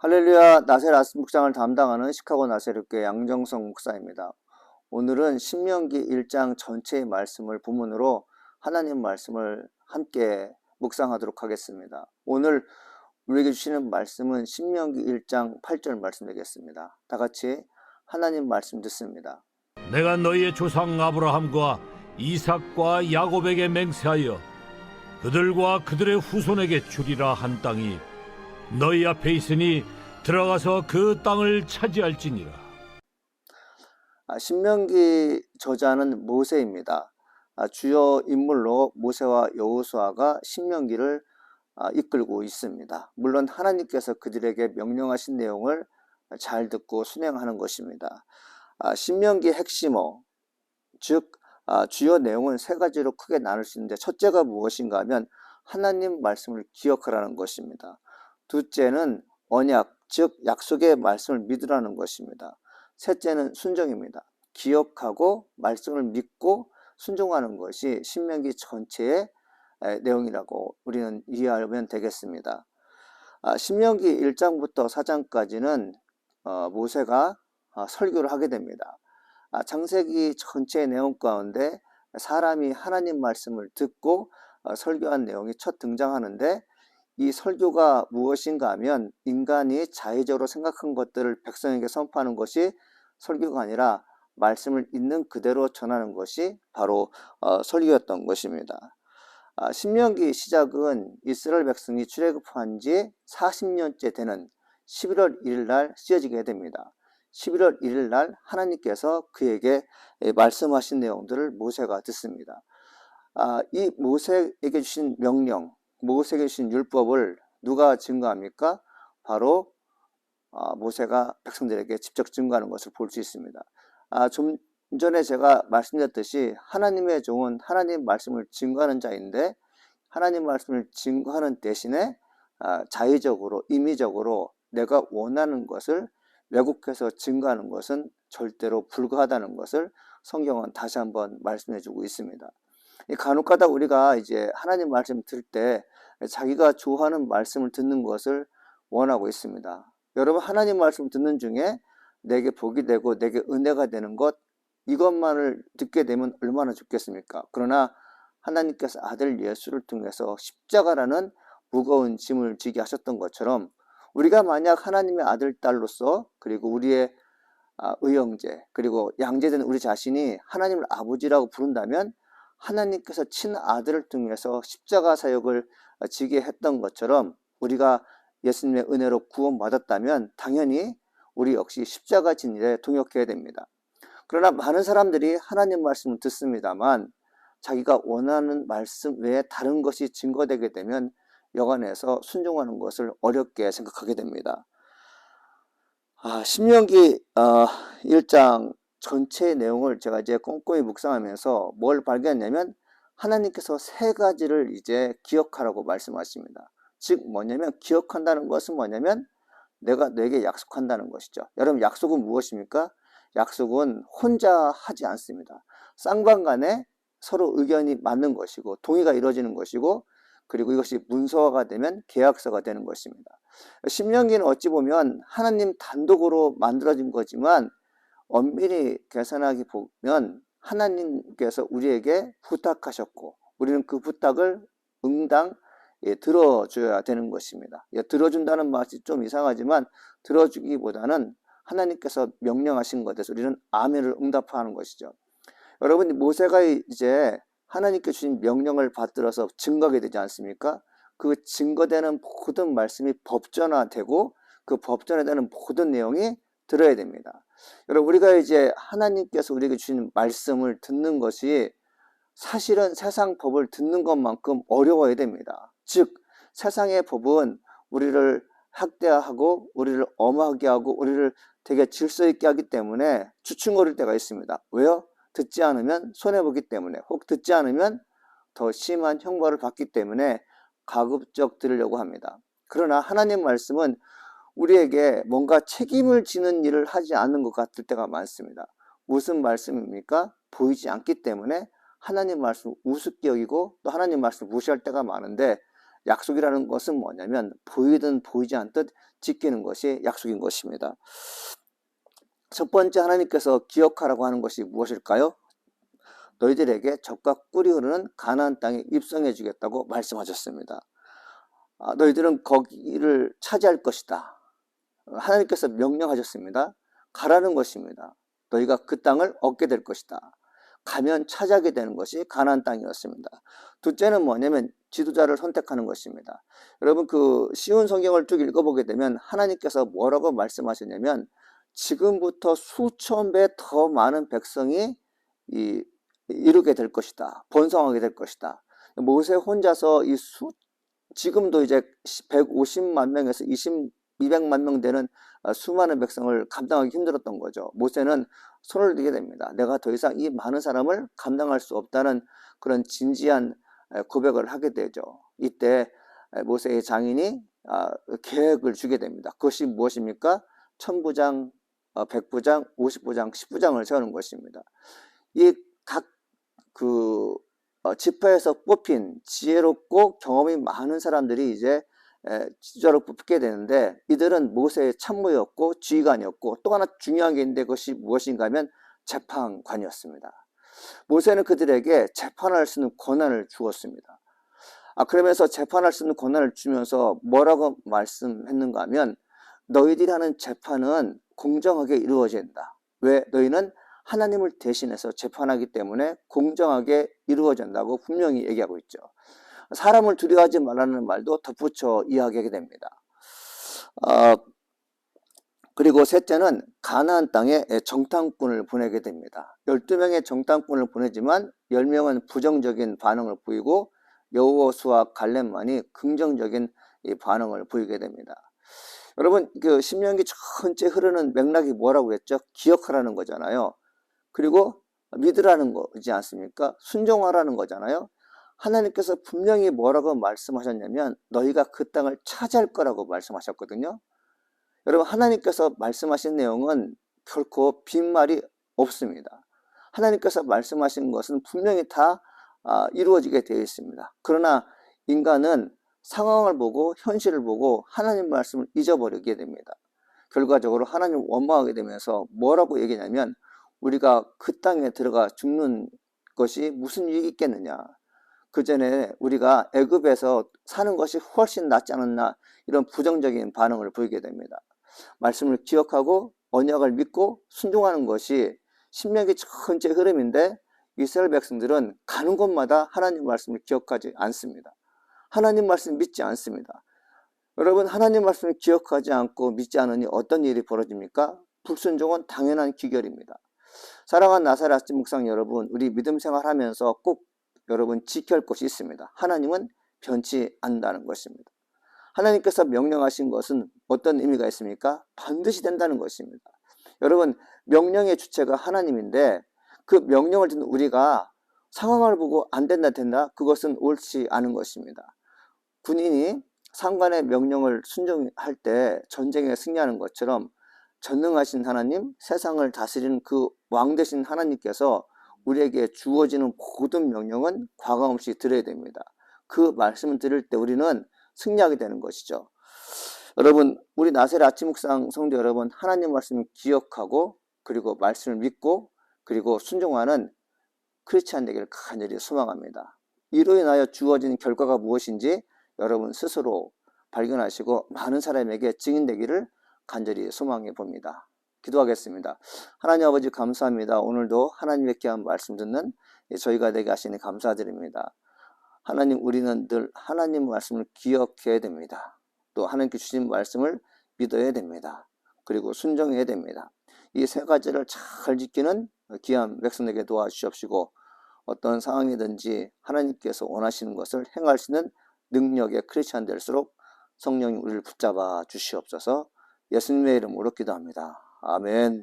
할렐루야. 나셀 아스 묵상을 담당하는 시카고 나세르교회 양정성 목사입니다. 오늘은 신명기 1장 전체의 말씀을 본문으로 하나님 말씀을 함께 묵상하도록 하겠습니다. 오늘 우리에게 주시는 말씀은 신명기 1장 8절 말씀 되겠습니다. 다 같이 하나님 말씀 듣습니다. 내가 너희의 조상 아브라함과 이삭과 야곱에게 맹세하여 그들과 그들의 후손에게 주리라 한 땅이 너희 앞에 있으니 들어가서 그 땅을 차지할지니라. 신명기 저자는 모세입니다. 주요 인물로 모세와 여호수아가 신명기를 이끌고 있습니다. 물론 하나님께서 그들에게 명령하신 내용을 잘 듣고 순행하는 것입니다. 신명기 핵심어, 즉 주요 내용은 세 가지로 크게 나눌 수 있는데, 첫째가 무엇인가 하면 하나님 말씀을 기억하라는 것입니다. 둘째는 언약, 즉 약속의 말씀을 믿으라는 것입니다. 셋째는 순종입니다. 기억하고 말씀을 믿고 순종하는 것이 신명기 전체의 내용이라고 우리는 이해하면 되겠습니다. 신명기 1장부터 4장까지는 모세가 설교를 하게 됩니다. 창세기 전체의 내용 가운데 사람이 하나님 말씀을 듣고 설교한 내용이 첫 등장하는데, 이 설교가 무엇인가 하면 인간이 자의적으로 생각한 것들을 백성에게 선포하는 것이 설교가 아니라 말씀을 있는 그대로 전하는 것이 바로 설교였던 것입니다. 신명기 시작은 이스라엘 백성이 출애굽한 지 40년째 되는 11월 1일 날 쓰여지게 됩니다. 11월 1일 날 하나님께서 그에게 말씀하신 내용들을 모세가 듣습니다. 이 모세에게 주신 명령, 모세에게 주신 율법을 누가 증거합니까? 바로 모세가 백성들에게 직접 증거하는 것을 볼 수 있습니다. 좀 전에 제가 말씀드렸듯이 하나님의 종은 하나님 말씀을 증거하는 자인데, 하나님 말씀을 증거하는 대신에 자의적으로, 임의적으로 내가 원하는 것을 왜곡해서 증거하는 것은 절대로 불가하다는 것을 성경은 다시 한번 말씀해 주고 있습니다. 간혹가다 우리가 이제 하나님 말씀 들을 때 자기가 좋아하는 말씀을 듣는 것을 원하고 있습니다. 여러분, 하나님 말씀 듣는 중에 내게 복이 되고 내게 은혜가 되는 것, 이것만을 듣게 되면 얼마나 좋겠습니까? 그러나 하나님께서 아들 예수를 통해서 십자가라는 무거운 짐을 지게 하셨던 것처럼, 우리가 만약 하나님의 아들, 딸로서, 그리고 우리의 의형제, 그리고 양제된 우리 자신이 하나님을 아버지라고 부른다면, 하나님께서 친아들을 통해서 십자가 사역을 지게 했던 것처럼 우리가 예수님의 은혜로 구원받았다면 당연히 우리 역시 십자가 진 일에 동역해야 됩니다. 그러나 많은 사람들이 하나님 말씀을 듣습니다만 자기가 원하는 말씀 외에 다른 것이 증거되게 되면 여간해서 순종하는 것을 어렵게 생각하게 됩니다. 신명기 1장 전체의 내용을 제가 이제 꼼꼼히 묵상하면서 뭘 발견했냐면, 하나님께서 세 가지를 이제 기억하라고 말씀하십니다. 즉 뭐냐면, 기억한다는 것은 뭐냐면 내가 너에게 약속한다는 것이죠. 여러분, 약속은 무엇입니까? 약속은 혼자 하지 않습니다. 쌍방간에 서로 의견이 맞는 것이고 동의가 이루어지는 것이고, 그리고 이것이 문서화가 되면 계약서가 되는 것입니다. 신명기는 어찌 보면 하나님 단독으로 만들어진 거지만 엄밀히 계산하기 보면 하나님께서 우리에게 부탁하셨고 우리는 그 부탁을 응당 들어줘야 되는 것입니다. 들어준다는 말이 좀 이상하지만 들어주기보다는 하나님께서 명령하신 것에서 우리는 아멘을 응답하는 것이죠. 여러분, 모세가 이제 하나님께 주신 명령을 받들어서 증거하게 되지 않습니까? 그 증거되는 모든 말씀이 법전화되고 그 법전화되는 모든 내용이 들어야 됩니다. 여러분, 우리가 이제 하나님께서 우리에게 주신 말씀을 듣는 것이 사실은 세상 법을 듣는 것만큼 어려워야 됩니다. 즉, 세상의 법은 우리를 학대하고 우리를 엄하게 하고 우리를 되게 질서 있게 하기 때문에 주춤거릴 때가 있습니다. 왜요? 듣지 않으면 손해보기 때문에, 혹 듣지 않으면 더 심한 형벌을 받기 때문에 가급적 들으려고 합니다. 그러나 하나님 말씀은 우리에게 뭔가 책임을 지는 일을 하지 않는 것 같을 때가 많습니다. 무슨 말씀입니까? 보이지 않기 때문에 하나님 말씀을 우습게 여기고 또 하나님 말씀을 무시할 때가 많은데, 약속이라는 것은 뭐냐면 보이든 보이지 않듯 지키는 것이 약속인 것입니다. 첫 번째 하나님께서 기억하라고 하는 것이 무엇일까요? 너희들에게 젖과 꿀이 흐르는 가나안 땅에 입성해 주겠다고 말씀하셨습니다. 너희들은 거기를 차지할 것이다. 하나님께서 명령하셨습니다. 가라는 것입니다. 너희가 그 땅을 얻게 될 것이다. 가면 차지하게 되는 것이 가나안 땅이었습니다. 둘째는 뭐냐면 지도자를 선택하는 것입니다. 여러분 그 쉬운 성경을 쭉 읽어보게 되면 하나님께서 뭐라고 말씀하셨냐면 지금부터 수천 배 더 많은 백성이 이루게 될 것이다. 번성하게 될 것이다. 모세 혼자서 지금도 이제 150만 명에서 200만 명 되는 수많은 백성을 감당하기 힘들었던 거죠. 모세는 손을 들게 됩니다. 내가 더 이상 이 많은 사람을 감당할 수 없다는 그런 진지한 고백을 하게 되죠. 이때 모세의 장인이 계획을 주게 됩니다. 그것이 무엇입니까? 1000부장, 100부장, 50부장, 10부장을 세우는 것입니다. 이 각 지파에서 뽑힌 지혜롭고 경험이 많은 사람들이 이제 지도자로 뽑게 되는데 이들은 모세의 참모였고 지휘관이었고 또 하나 중요한 게 있는데 그것이 무엇인가 하면 재판관이었습니다. 모세는 그들에게 재판할 수 있는 권한을 주었습니다. 그러면서 재판할 수 있는 권한을 주면서 뭐라고 말씀했는가 하면 너희들이 하는 재판은 공정하게 이루어진다. 왜? 너희는 하나님을 대신해서 재판하기 때문에 공정하게 이루어진다고 분명히 얘기하고 있죠. 사람을 두려워하지 말라는 말도 덧붙여 이야기하게 됩니다. 그리고 셋째는 가나안 땅에 정탐꾼을 보내게 됩니다. 12명의 정탐꾼을 보내지만 10명은 부정적인 반응을 보이고 여호수아 갈렙만이 긍정적인 반응을 보이게 됩니다. 여러분 그 신명기 전체 흐르는 맥락이 뭐라고 했죠? 기억하라는 거잖아요. 그리고 믿으라는 거지 않습니까? 순종하라는 거잖아요. 하나님께서 분명히 뭐라고 말씀하셨냐면 너희가 그 땅을 차지할 거라고 말씀하셨거든요. 여러분 하나님께서 말씀하신 내용은 결코 빈말이 없습니다. 하나님께서 말씀하신 것은 분명히 다 이루어지게 되어 있습니다. 그러나 인간은 상황을 보고 현실을 보고 하나님 말씀을 잊어버리게 됩니다. 결과적으로 하나님을 원망하게 되면서 뭐라고 얘기하냐면 우리가 그 땅에 들어가 죽는 것이 무슨 이익이 있겠느냐. 그 전에 우리가 애굽에서 사는 것이 훨씬 낫지 않았나 이런 부정적인 반응을 보이게 됩니다. 말씀을 기억하고 언약을 믿고 순종하는 것이 신명기 전체 흐름인데 이스라엘 백성들은 가는 곳마다 하나님 말씀을 기억하지 않습니다. 하나님 말씀 믿지 않습니다. 여러분 하나님 말씀을 기억하지 않고 믿지 않으니 어떤 일이 벌어집니까? 불순종은 당연한 기결입니다. 사랑하는 나사렛 아침 묵상 여러분, 우리 믿음 생활하면서 꼭 여러분 지켜야 할 것이 있습니다. 하나님은 변치 않는다는 것입니다. 하나님께서 명령하신 것은 어떤 의미가 있습니까? 반드시 된다는 것입니다. 여러분 명령의 주체가 하나님인데 그 명령을 듣는 우리가 상황을 보고 안 된다 그것은 옳지 않은 것입니다. 군인이 상관의 명령을 순종할 때 전쟁에 승리하는 것처럼 전능하신 하나님, 세상을 다스리는 그 왕 되신 하나님께서 우리에게 주어지는 모든 명령은 과감없이 들어야 됩니다. 그 말씀을 들을 때 우리는 승리하게 되는 것이죠. 여러분 우리 나사렛 아침 묵상 성도 여러분 하나님 말씀을 기억하고 그리고 말씀을 믿고 그리고 순종하는 크리스찬 되기를 간절히 소망합니다. 이로 인하여 주어진 결과가 무엇인지 여러분 스스로 발견하시고 많은 사람에게 증인되기를 간절히 소망해 봅니다. 기도하겠습니다. 하나님 아버지 감사합니다. 오늘도 하나님의 귀한 말씀 듣는 저희가 되게 하시니 감사드립니다. 하나님 우리는 늘 하나님 말씀을 기억해야 됩니다. 또 하나님께 주신 말씀을 믿어야 됩니다. 그리고 순종해야 됩니다. 이 세 가지를 잘 지키는 귀한 백성에게 도와주시옵시고 어떤 상황이든지 하나님께서 원하시는 것을 행할 수 있는 능력의 크리스찬 될수록 성령이 우리를 붙잡아 주시옵소서. 예수님의 이름으로 기도합니다. 아멘.